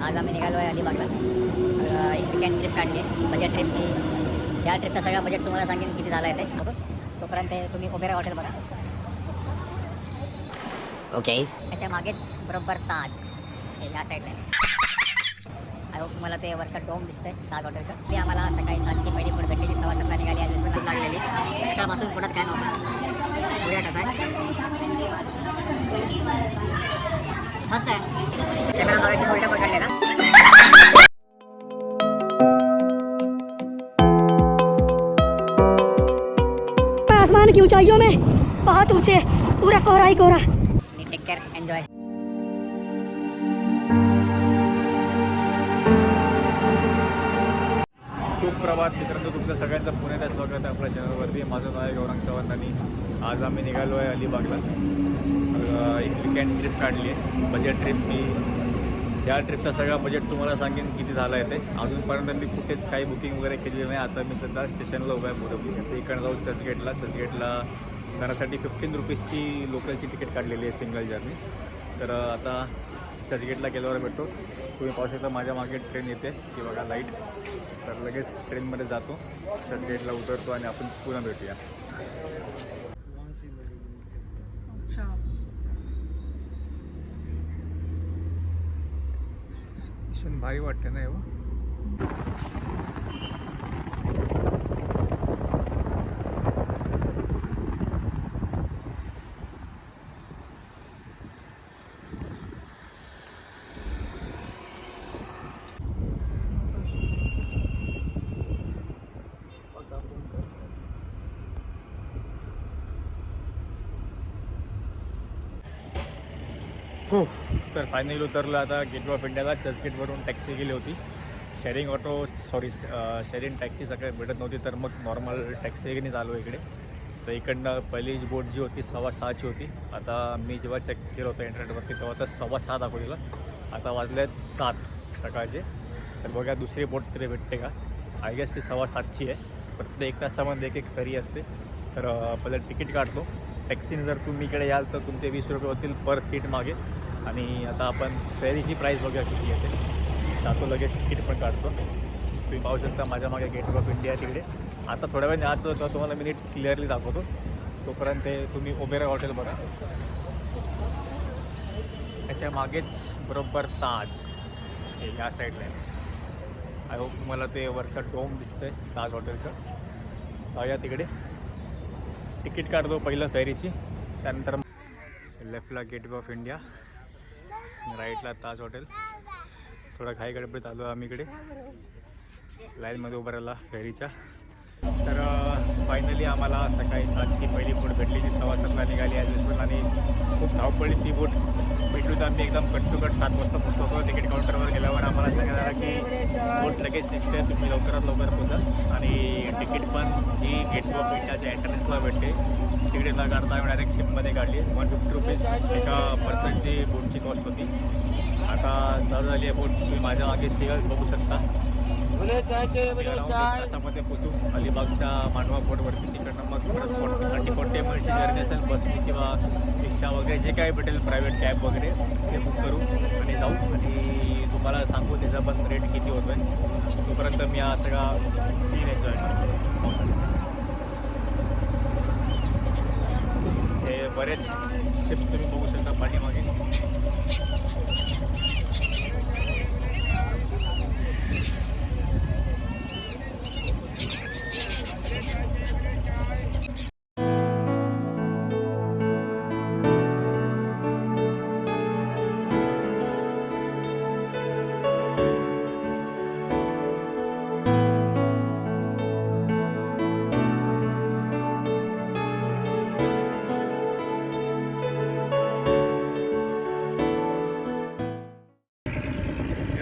आज आम्ही निघालो आहे अलिबागला. एक विकेंड ट्रिप काढली आहे, बजेट ट्रिप. मी या ट्रिपचा सगळा बजेट तुम्हाला सांगेन किती झाला आहे ते. तोपर्यंत तुम्ही ओबेरा हॉटेल बघा. ओके, त्याच्या मागेच बरोबर ताज हे या साईडला आहे. आय होप तुम्हाला ते वरचा डोम दिसतंय ताज हॉटेलचं. ती आम्हाला सकाळी 7ची पहिली फूड भेटली, जी 7:15 निघाली. आज लागलेली सकाळपासून पोटात काय नव्हतं. पुढे कसं आहे, मस्त आहे. कॅमेरा लावायचे उलट्या पकडले ना. आसमान की ऊंचाइयों में बहुत ऊंचे, पूरा कोहरा ही कोहरा. Take care, enjoy. सुप्रभात मित्रांनो, तुमचं सगळ्यांचं पुण्यात स्वागत आहे आपल्या चॅनलवरती. माझं नाव आहे गौरंग सावंत आणि आज आम्ही निघालो आहे अलिबागला. एक विकेंड ट्रिप काढली आहे, बजेट ट्रिप. मी या ट्रिपचा सगळा बजेट तुम्हाला सांगेन किती झालं आहे ते. अजूनपर्यंत मी कुठेच काही बुकिंग वगैरे केलेली नाही. आता मी सध्या स्टेशनला उभा आहे बोरवली. इकडं जाऊन चर्चगेटला जाण्यासाठी 15 रुपीजची लोकलची तिकीट काढलेली आहे, सिंगल जर्नी. तर आता चर्चगेटला गेल्यावर भेटतो. तुम्ही पाहू शकता माझ्या मागे ट्रेन येते की बघा, लाईट. तर लगेच ट्रेनमध्ये जातो, चर्चगेटला उतरतो आणि आपण पुन्हा भेटूया. स्टेशन भारी वाटते ना हो. हो, तर फायनली उतरलं आता गेटवे ऑफ इंडियाला. चर्चगेटवरून टॅक्सी गेली होती. शेअरिंग टॅक्सी सगळे भेटत नव्हती, तर मग नॉर्मल टॅक्सी चालू इकडे. तर इकडनं पहिली बोट जी होती 6:15ची होती. आता मी जेव्हा चेक केलं होतं इंटरनेटवरती तेव्हा तर 6:15 दाखवलेलं. आता वाजलेत 7 सकाळचे. तर बघा दुसरी बोट तरी भेटते का. आय गेस ती 7:15ची आहे. प्रत्येक तासामध्ये एक फेरी असते. तर पहिलं तिकीट काढतो टॅक्सीने. जर तुम्ही इकडे याल तर तुमचे 20 रुपये होतील पर सीट मागे. आणि आता आपण फेरीची प्राईस बघा किती येते. जातो लगेच तिकीट पण काढतो. तुम्ही पाहू शकता माझ्या मागे गेटवे ऑफ इंडिया तिकडे. आता थोड्या वेळ आत तर तुम्हाला मी नीट क्लिअरली दाखवतो. तोपर्यंत तुम्ही ओबेरा हॉटेल बघा. त्याच्या मागेच बरोबर ताज हे या साईडला आहे. आय होप तुम्हाला ते वरचं डोम दिसतंय ताज हॉटेलचं. जाऊया तिकडे. तिकीट काढतो पहिलं फेरीची, त्यानंतर लेफ्टला गेटवे ऑफ इंडिया, राईटला ताज हॉटेल. थोडा घाई गडबडीत आलो आम्ही इकडे लाईनमध्ये उभं राहिला फेरीच्या. तर फायनली आम्हाला सकाळी 7ची पहिली बोट भेटली, जी 7:15ला निघाली ॲज युजल. आणि खूप धावपळी ती बोट भेटली. तर आम्ही एकदम कट टू कट 7 वाजता पोचलो होतो. तिकीट काउंटरवर गेल्यावर आम्हाला सांगण्यात आलं की बोट लगेच निघते, तुम्ही लवकरात लवकर पोचाल. आणि तिकीट पण जी गेटवे ऑफ इंडियाच्या एंट्रन्सला भेटते तिकडे न काढता आम्ही डायरेक्ट शिपमध्ये काढली. 150 रुपीज एका पर्सनची बोटची कॉस्ट होती. आता चालू झाली आहे बोट. तुम्ही माझ्या मागे सिगल्स बघू शकता. तासामध्ये पोचू अलिबागच्या मांडवा बोटवरती. तिकडनं मग 30-40 मिनिटची जर्नी असेल बसनी किंवा रिक्षा वगैरे जे काही भेटेल, प्रायव्हेट कॅब वगैरे ते बुक करू आणि जाऊ. आणि तुम्हाला सांगू त्याचा पण रेट किती होतो आहे. तोपर्यंत मी हा सगळा सीन एन्जॉय करतो. हे बरेच शिप्स तुम्ही बघू शकता पाठीमागे.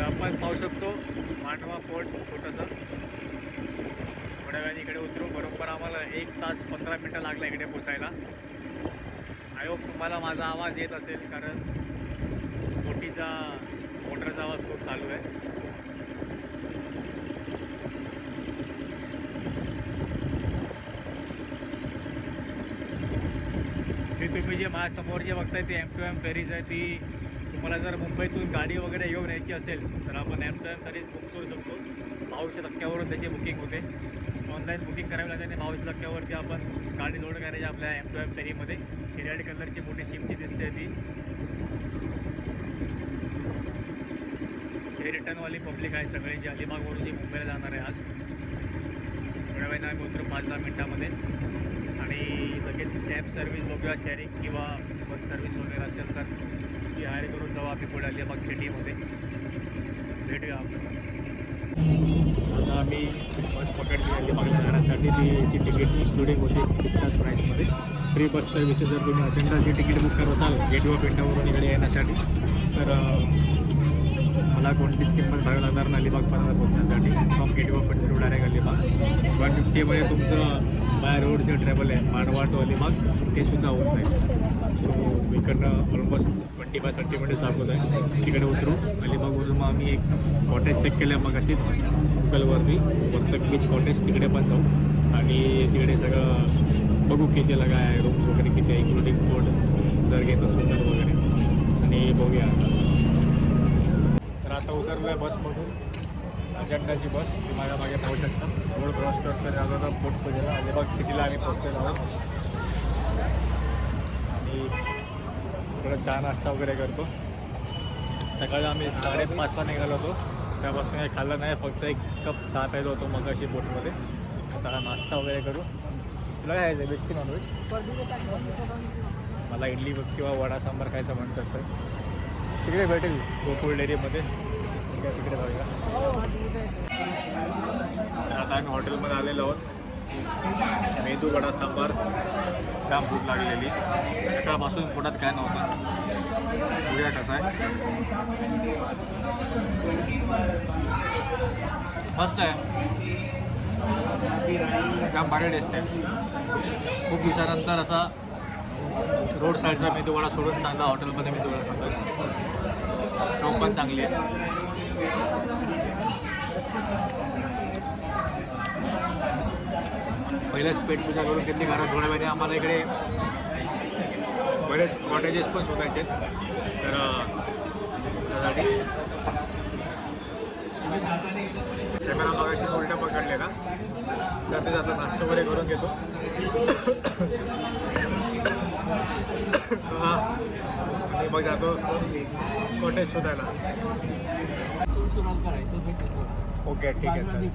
आपण पाहू शकतो मांडवा पोर्ट छोटंसं. थोड्या वेळाने इकडे उतरू. बरोबर आम्हाला 1 तास 15 मिनटं लागला इकडे पोचायला. आय होप तुम्हाला माझा आवाज येत असेल, कारण बोटीचा मोटरचा आवाज खूप चालू आहे. तुम्ही जे माझ्यासमोर जे बघताय ती M2M फेरीज आहे. ती तुम्हाला जर मुंबईतून गाडी वगैरे घेऊन यायची असेल तर आपण ॲपद्वारे तरीच बुक करू शकतो. 22च्या टक्क्यावरून त्याची बुकिंग होते. ऑनलाईन बुकिंग करावी लागते आणि 22च्या टक्क्यावरती आपण गाडी लोड करायची आपल्या M2M फेरीमध्ये. रेड कलरची मोठी शिपची दिसते ती. हे रिटर्नवाली पब्लिक आहे सगळे, जी अलिबागवरून जी मुंबईला जाणार आहे आज. थोड्या वेळाने आम्ही पोहोचतो 5-10 मिनटामध्ये. आणि लगेच कॅब सर्व्हिस बघूया, शेअरिंग किंवा बस सर्व्हिस वगैरे असेल तर ती हायर करून जाऊ आम्ही पुढे अलिबाग सिटीमध्ये. भेटूया आपल्याला. आता आम्ही बस पकडली अलिबागला जाण्यासाठी. ती तिकीट इन्क्लुडिंग होती 50 प्राईसमध्ये. फ्री बस सर्व्हिसेस जर तुम्ही अजेंडाची तिकीट बुक करत असाल गेट वे ऑफ इंडियावरून इकडे येण्यासाठी तर मला कोणतीच किंमत भरावी लागणार नाही अलिबागपर्यंत पोहोचण्यासाठी. From gateway of India to direct Alibag 150मध्ये तुमचं बाय रोडचं ट्रॅव्हल आहे मारवाड टू अलिबाग ते सुद्धा होऊन जाईल. सो इकडनं ऑलमोस्ट 25-30 मिनिट्स दाखवत आहे. तिकडे उतरू अलिबागवरून मग आम्ही एक कॉटेज चेक केलं मग अशीच गुगलवरती वर्तक बीच कॉटेज, तिकडे पण जाऊ आणि तिकडे सगळं बघू कितीला काय आहे, रूम्स वगैरे किती आहे इन्क्लुडिंग फूड जर घेत असेल तर वगैरे आणि बघूया. तर आता उतरलो आहे बसमधून. अजेंडाची बस ती माझ्या मागे पाहू शकता. रोड क्रॉस करतो आता पोर्ट पूजेला अलिबाग सिटीला आम्ही पोहोचलेलो आहोत. आणि थोडं चहा नाश्ता वगैरे करतो. सकाळी आम्ही 5:30ला निघालो होतो, त्यापासून काही खाल्लं नाही, फक्त एक कप चहा प्यायलो होतो मग अशी बोटमध्ये. आता नाश्ता वगैरे करू. तुला काय आहे बेस्ट की नॉनव्हेज? मला इडली किंवा वडा सांबार खायचं म्हणत असतं. तिकडे भेटेल गोकुळ डेअरीमध्ये, तिकडे जाऊया. तर आता आम्ही हॉटेलमध्ये आलेलो आहोत. मेदू वडा सांबार जाम भूक लागलेली. सकाळपासून पोटात काय नव्हतं. बघूया कसं आहे. मस्त आहे, जाम भारी टेस्ट आहे. खूप दिवसानंतर असा रोड साईडचा मेदू वडा सोडून चांगला हॉटेलमध्ये मेदू वडा खातो आहे. चव पण चांगली आहे. पहिलेच पेट पूजा करून घेतली, कारण थोड्या वेळाने आम्हाला इकडे बरेच कॉटेजेस पण शोधायचे तर त्यासाठी कॅमेरा मागाशी उलट्या पकडले ना जाते जाता नाश्ता वगैरे करून घेतो. आणि मग जातो कॉटेज शोधायला. ओके ठीक आहे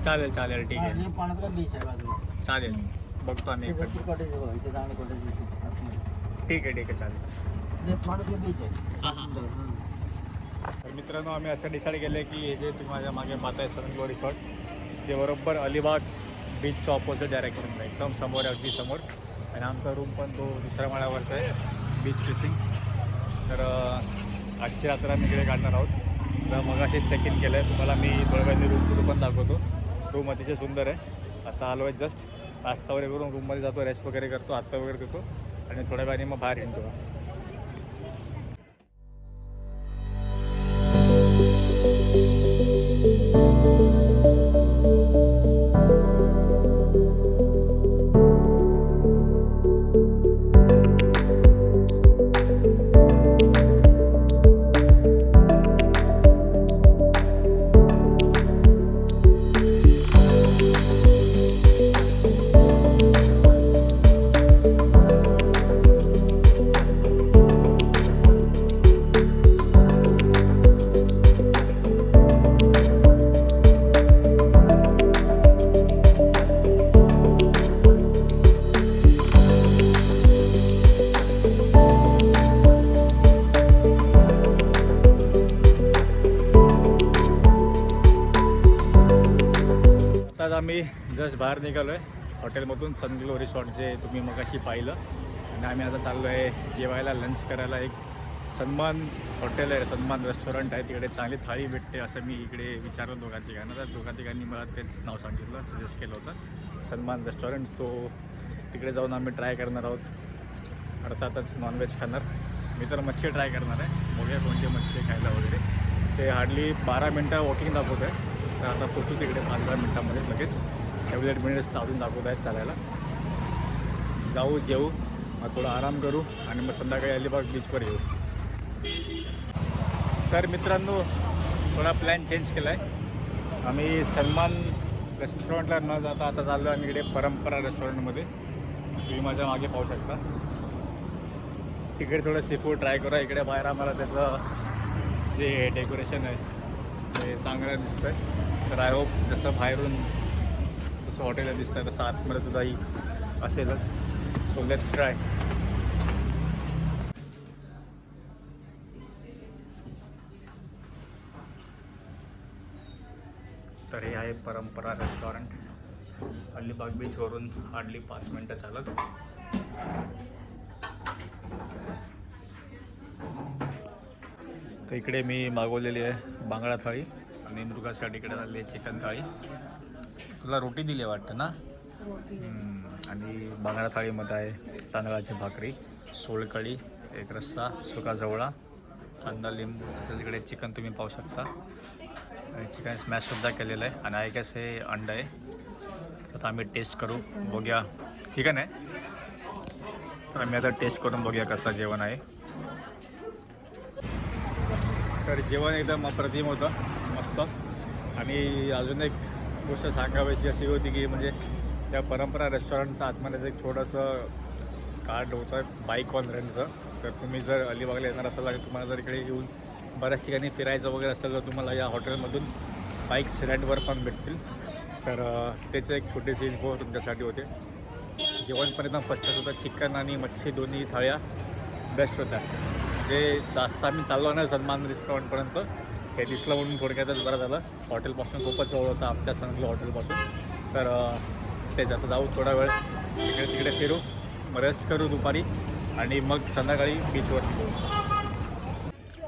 चालेल चालेल ठीक आहे चालेल बघतो आम्ही. ठीक आहे चालेल. तर मित्रांनो आम्ही असं डिसाईड केलं की हे जे तुम्ही माझ्या मागे पाहताय सनग्लो रिसॉर्ट ते बरोबर अलिबाग बीचच्या ऑपोजिट डायरेक्शनला एकदम समोर आहे, अगदी समोर. आणि आमचा रूम पण तो दुसऱ्या माळ्यावरचा आहे बीच फेसिंग. तर आजची रात्र आम्ही इकडे काढणार आहोत. तर मग असेच चेक इन केलं आहे. तुम्हाला मी थोड्या वेळाने रूम पण दाखवतो. रूम अतिशय सुंदर आहे. आता आलो आहे जस्ट नाश्ता वगैरे करून रूममध्ये जातो, रेस्ट वगैरे करतो, हातपाय वगैरे करतो आणि थोड्या वेळाने मग बाहेर येतो. आज आम्ही जस्ट बाहेर निघालो आहे हॉटेलमधून सनग्लो रिसॉर्ट जे तुम्ही मगाशी पाहिलं. आणि आम्ही आता चाललो आहे जेवायला लंच करायला. एक सन्मान हॉटेल आहे, सन्मान रेस्टॉरंट आहे, तिकडे चांगली थाळी भेटते असं मी इकडे विचारलं दोघांतिघांना. तर दोघांतिघांनी मला तेच नाव सांगितलं, सजेस्ट केलं होतं सन्मान रेस्टॉरंट. तो तिकडे जाऊन आम्ही ट्राय करणार आहोत. अर्थातच नॉनव्हेज खाणार. मी तर मच्छी ट्राय करणार आहे, बघूया कोणती मच्छी खायला वगैरे. ते हार्डली 12 मिनटं वॉकिंग दाखवत आहे. तर आता पोचू तिकडे 5-10 मिनटामध्ये लगेच. 7-8 मिनिट्स चालून दाखवत आहेत चालायला. जाऊ जेवू, मग थोडा आराम करू आणि मग संध्याकाळी अलिबाग बीचवर येऊ. तर मित्रांनो, थोडा प्लॅन चेंज केला आहे. आम्ही सलमान रेस्टॉरंटला न जाता आता चाललो आम्ही इकडे परंपरा रेस्टॉरंटमध्ये. तुम्ही माझ्या मागे पाहू शकता. तिकडे थोडं सी फूड ट्राय करा. इकडे बाहेर आम्हाला त्याचं जे डेकोरेशन आहे ते चांगलं दिसतं आहे. तर आय होप जसं बाहेरून जसं हॉटेलला दिसतं आहे तसं आतमध्ये सुद्धा ही असेलच. So let's try. तर हे आहे परंपरा रेस्टॉरंट. अलिबाग बीचवरून हार्डली 5 मिनटं चालत. तर इकडे मी मागवलेली आहे बांगडा थाळी आणि मृगासाठी इकडे झाली आहे चिकन थाळी. तुला रोटी दिली आहे वाटतं ना? आणि बांगडा थाळीमध्ये आहे तांदळाची भाकरी, सोलकढी, एक रस्सा, सुका जवळा, कांदा लिंबू. तसंच इकडे चिकन तुम्ही पाहू शकता आणि चिकन स्मॅशसुद्धा केलेलं आहे. आणि आय गेस हे अंडं आहे. आता आम्ही टेस्ट करू, बघूया. चिकन आहे तर आम्ही आता टेस्ट करून बघूया कसं जेवण आहे. तर जेवण एकदम अप्रतिम होतं, मस्त. आणि अजून एक गोष्ट सांगावायची अशी होती की म्हणजे त्या परंपरा रेस्टॉरंटचं आतमध्ये एक छोटंसं कार्ड होतं बाईक ऑन रेंटचं. तर तुम्ही जर अलिबागला येणार असाल आणि तुम्हाला जर इकडे येऊन बऱ्याच ठिकाणी फिरायचं वगैरे असेल तर तुम्हाला या हॉटेलमधून बाईक्स रेंटवर पण भेटतील. तर त्याचं एक छोटीशी इन्फो तुमच्यासाठी होते. जेवण पण एकदम फर्स्ट क्लास होतं. चिकन आणि मच्छी दोन्ही थाळ्या बेस्ट होत्या. जे जास्त आम्ही चाललो नाही सलमान रेस्टॉरंटपर्यंत, हे दिसलं म्हणून थोडक्यातच बरं झालं. हॉटेलपासून खूपच जवळ होतं आमच्या सांगली हॉटेलपासून. तर तेच आता जाऊ थोडा वेळ इकडे तिकडे फिरू, मग रेस्ट करू दुपारी आणि मग संध्याकाळी बीचवरती जाऊ.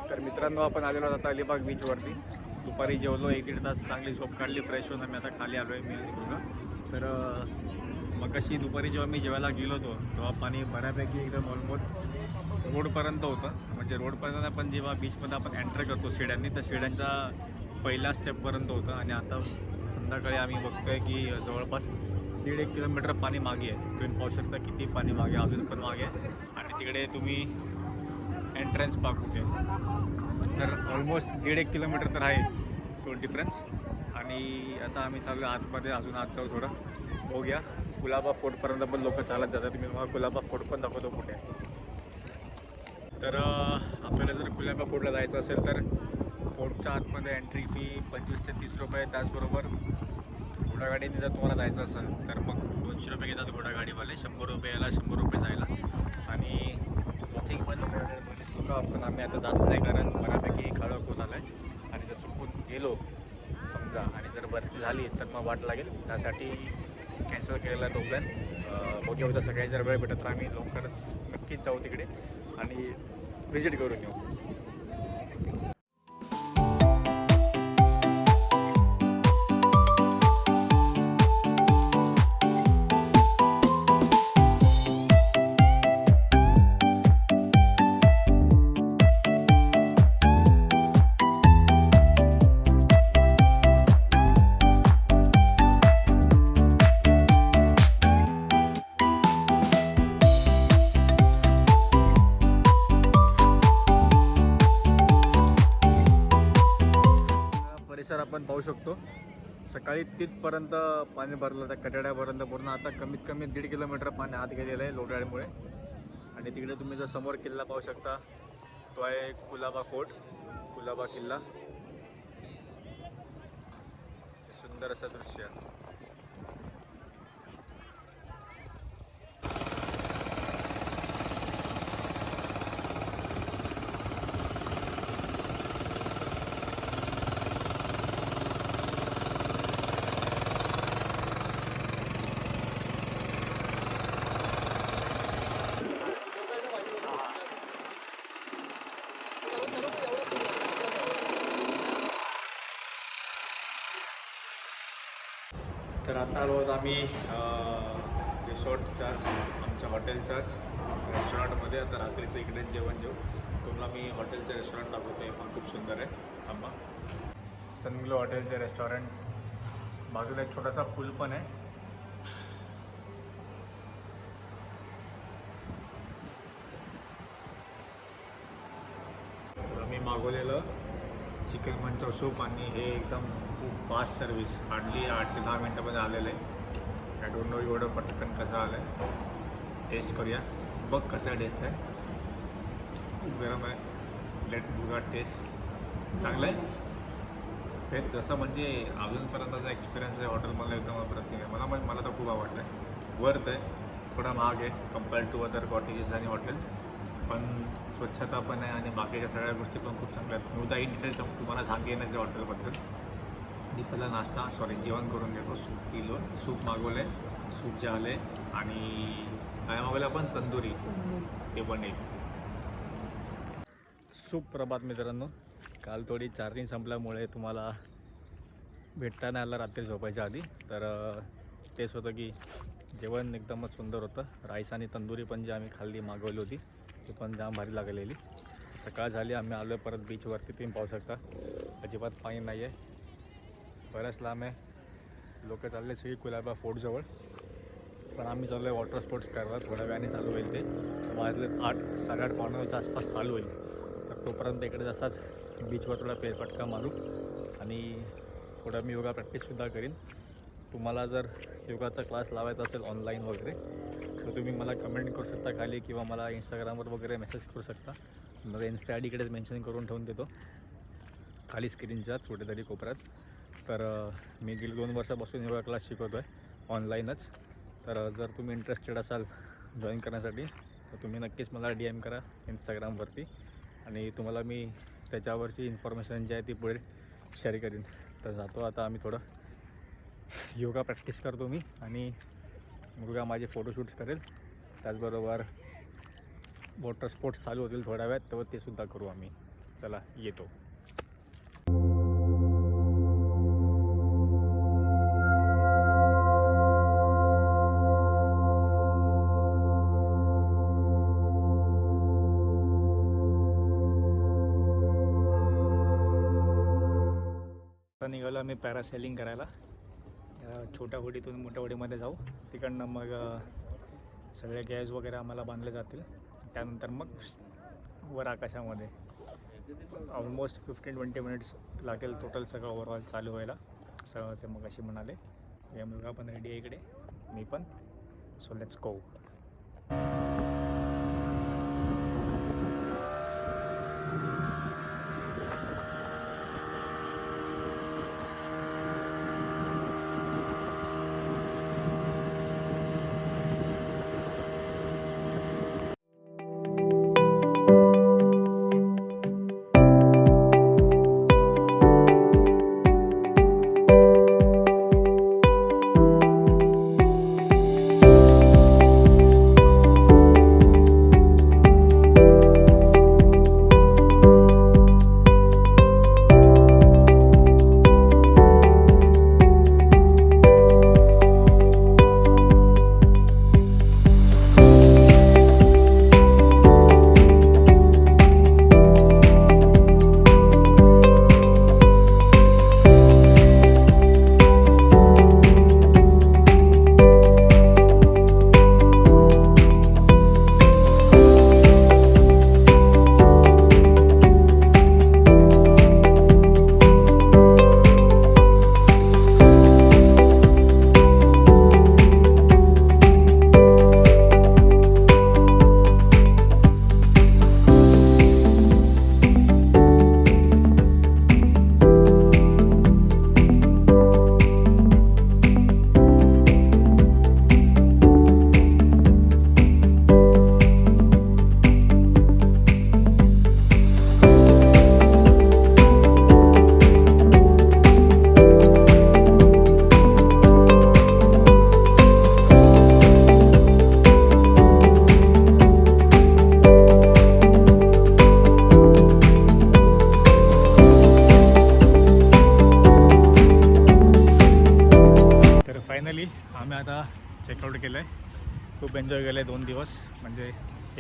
तर मित्रांनो, आपण आलेलो आता अलिबाग बीचवरती. दुपारी जेवलो, 1-1.5 तास चांगली झोप काढली, फ्रेश होऊन आम्ही आता खाली आलो आहे मी तिकडून. तर मग अशी दुपारी जेव्हा मी जेवायला गेलो होतो तेव्हा पाणी बऱ्यापैकी एकदम ऑलमोस्ट रोडपर्यंत होतं. म्हणजे रोडपर्यंत पण जेव्हा बीचमध्ये आपण एंटर करतो शिड्यांनी, तर शिड्यांच्या पहिल्या स्टेपपर्यंत होतं. आणि आता संध्याकाळी आम्ही बघतो आहे की जवळपास 1.5 किलोमीटर पाणी मागे आहे. तुम्ही पाहू शकता किती पाणी मागे, अजून पण मागे आहे. आणि तिकडे तुम्ही एंट्रन्स पार्क कुठे, तर ऑलमोस्ट 1.5 किलोमीटर तर आहे तो डिफरन्स. आणि आता आम्ही चालू आतमध्ये, अजून आत जाऊ थोडं, बघूया. कुलाबा फोर्टपर्यंत पण लोक चालत जातात. मी तुम्हाला कुलाबा फोर्ट पण दाखवतो कुठे. तर आपल्याला जर कुलाबा फोर्टला जायचं असेल तर फोर्टच्या आतमध्ये एंट्री फी 25 ते 30 रुपये. त्याचबरोबर घोडागाडीने जर तुम्हाला जायचं असेल तर मग 200 रुपये घेतात घोडागाडीवाले, 100 रुपये यायला, 100 रुपये जायला. आणि वॉकिंग पण पण आम्ही आता जात नाही कारण बऱ्यापैकी खळक होत आलं आहे. आणि जर चुकून गेलो समजा आणि जर भरती झाली तर मग वाट लागेल. त्यासाठी कॅन्सल केलेला तो प्लॅन. बघूया होता सगळे जर वेळ भेटत तर आम्ही लवकरच नक्कीच जाऊ तिकडे आणि व्हिजिट करून येऊ. परिसर आपण पाहू शकतो. सकाळी तिथपर्यंत पाणी भरलं त्या कटड्यापर्यंत पूर्ण. आता कमीत कमी 1.5 किलोमीटर पाणी आत गेलेलं आहे लोटाळ्यामुळे. आणि तिकडे तुम्ही जर समोर किल्ला पाहू शकता, तो आहे कुलाबा फोर्ट, कुलाबा किल्ला. सुंदर असं दृश्य. तर आता आलो आहोत आम्ही रिसॉर्टच्याच, आमच्या हॉटेलच्याच रेस्टॉरंटमध्ये. आता रात्रीचं इकडेच जेवण जेऊ. तुम्हाला मी हॉटेलचं रेस्टॉरंट दाखवतो आहे, पण खूप सुंदर आहे. थांबा. सनग्लो हॉटेलचे रेस्टॉरंट, बाजूला एक छोटासा पूल पण आहे. चिकन मंचो सूप आणि हे एकदम खूप फास्ट सर्विस, हार्डली 8 ते 10 मिनटामध्ये आलेलं आहे. आय डोंट नो एवढं पटकन कसं आलं आहे. टेस्ट करूया. बघ कसं टेस्ट आहे. खूप गरम आहे. लेट बुगा टेस्ट चांगलं आहे. तेच जसं म्हणजे अजूनपर्यंतचा एक्सपिरियन्स आहे हॉटेलमधला एकदम अप्रतिम आहे. मला तर खूप आवडलं आहे. वर्थ आहे. थोडा महाग आहे कम्पेअर्ड टू अदर कॉटेजेस आणि हॉटेल्स, पण स्वच्छता पण आहे आणि बाकीच्या सगळ्या गोष्टी पण खूप चांगल्या आहेत. मी उद्या इन डिटेल्स तुम्हाला सांगेनच हॉटेलबद्दल. मी पहिला नाश्ता जेवण करून घेतो. सूप पिलो, सूप मागवलं आहे, सूप जे आले आणि काय मागवलं आपण तंदुरी, ते पण एक सुप्रभात मित्रांनो. काल थोडी चार्जिंग संपल्यामुळे तुम्हाला भेटता नाही आलं रात्री झोपायच्या आधी. तर तेच होतं की जेवण एकदमच सुंदर होतं. राईस आणि तंदुरी पण जी आम्ही खाल्ली मागवली होती ती पण जाम भारी लागलेली. सकाळ झाली, आम्ही आलो परत बीचवरती. तुम्ही पाहू शकता अजिबात पाणी नाही आहे, बरंच लांब आहे. लोक चालले सगळी कुलाबा फोर्टजवळ, पण आम्ही चाललो आहे वॉटर स्पोर्ट्स करायला. थोड्या वेळाने चालू होईल ते. वाजले 8, 8:30 पावणेच्या आसपास चालू होईल. तर तोपर्यंत इकडे जसाच बीचवर थोडा फेरफटका मारू आणि थोडा मी योगा प्रॅक्टिससुद्धा करीन. तुम्हाला जर योगाचा क्लास लावायचा असेल ऑनलाईन वगैरे तर तुम्ही मला कमेंट करू शकता खाली, किंवा मला इंस्टाग्रामवर वगैरे मेसेज करू शकता. माझा इन्स्टा आय डी इकडेच मेन्शन करून ठेवून देतो खाली स्क्रीनच्या कुठेतरी कोपऱ्यात. तर मी गेली 2 वर्षापासून योगा क्लास शिकवतो आहे ऑनलाईनच. तर जर तुम्ही इंटरेस्टेड असाल जॉईन करण्यासाठी तर तुम्ही नक्कीच मला DM करा इंस्टाग्रामवरती आणि तुम्हाला मी त्याच्यावरची इन्फॉर्मेशन जी आहे ती पुढे शेअर करीन. तर जातो आता आम्ही थोडं योगा प्रॅक्टिस करतो मी आणि मुलगा माझे फोटोशूट्स करेल. त्याचबरोबर वॉटर स्पोर्ट्स चालू होतील थोड्या वेळात, तेव्हा ते सुद्धा करू आम्ही. चला येतो. आता निघालो आम्ही पॅरासेलिंग करायला. छोट्या होडीतून मोठ्या होडीमध्ये जाऊ. तिकडनं मग सगळे गॅस वगैरे आम्हाला बांधले जातील. त्यानंतर मग वर आकाशामध्ये ऑलमोस्ट 15-20 मिनिट्स लागेल टोटल सगळं ओव्हरऑल चालू व्हायला. असं ते मग अशी म्हणाले. या मुलगा पण रेडी आहे इकडे, मी पण. So let's go. आम्ही आता चेकआउट केलं आहे. खूप एन्जॉय केलं आहे 2 दिवस, म्हणजे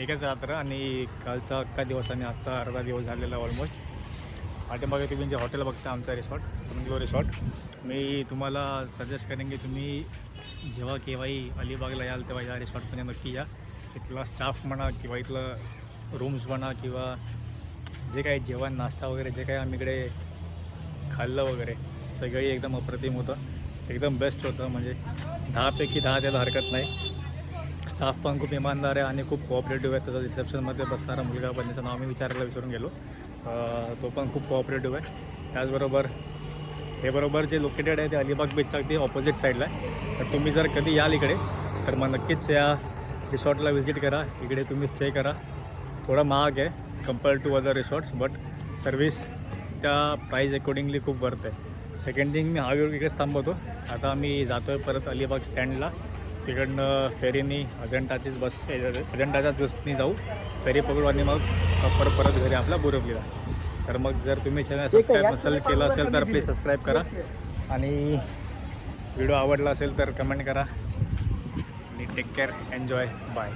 एकच रात्र आणि कालचा अख्खा दिवस आणि आजचा अर्धा दिवस झालेला ऑलमोस्ट. पाठीमागे तुम्ही जे हॉटेल बघता आमचा रिसॉर्ट, सनग्लो रिसॉर्ट, मी तुम्हाला सजेस्ट करेन की तुम्ही जेव्हा केव्हाही अलिबागला याल तेव्हा या रिसॉर्टमध्ये नक्की या. इथला स्टाफ म्हणा किंवा इथलं रूम्स म्हणा किंवा जे काही जेवण नाश्ता वगैरे जे काही आम्ही इकडे खाल्लं वगैरे सगळंही एकदम अप्रतिम होतं, एकदम बेस्ट होतं. म्हणजे 10पैकी 10 त्याला हरकत नाही. स्टाफ पण खूप इमानदार आहे आणि खूप कोऑपरेटिव्ह आहे. त्याचा रिसेप्शनमध्ये बसणारा मुलगा पण त्याचं नाव मी विचारायला विसरून गेलो, तो पण खूप कोऑपरेटिव्ह आहे. त्याचबरोबर हे बरोबर जे लोकेटेड आहे ते अलिबाग बीचच्या अगदी ऑपोजिट साईडला आहे. तर तुम्ही जर कधी याल इकडे तर मग नक्कीच या रिसॉर्टला व्हिजिट करा. इकडे तुम्ही स्टे करा. थोडा महाग आहे compare to other resorts, but service त्या प्राईस अकॉर्डिंगली खूप वर्थ आहे. सेकंड थिंग, मी हायवेवर इकडेच थांबवतो. आता मी जातो आहे परत अलिबाग स्टँडला. तिकडनं फेरीनी अजंठाचीच बस, अजंठाच्याच बसनी जाऊ, फेरी पकडू आणि मग परत घरी आपला बोरिवलीला. तर मग जर तुम्ही चॅनल सबस्क्राईब केलं असेल तर प्लीज सबस्क्राईब करा आणि व्हिडिओ आवडला असेल तर कमेंट करा आणि टेक केअर, एन्जॉय, बाय.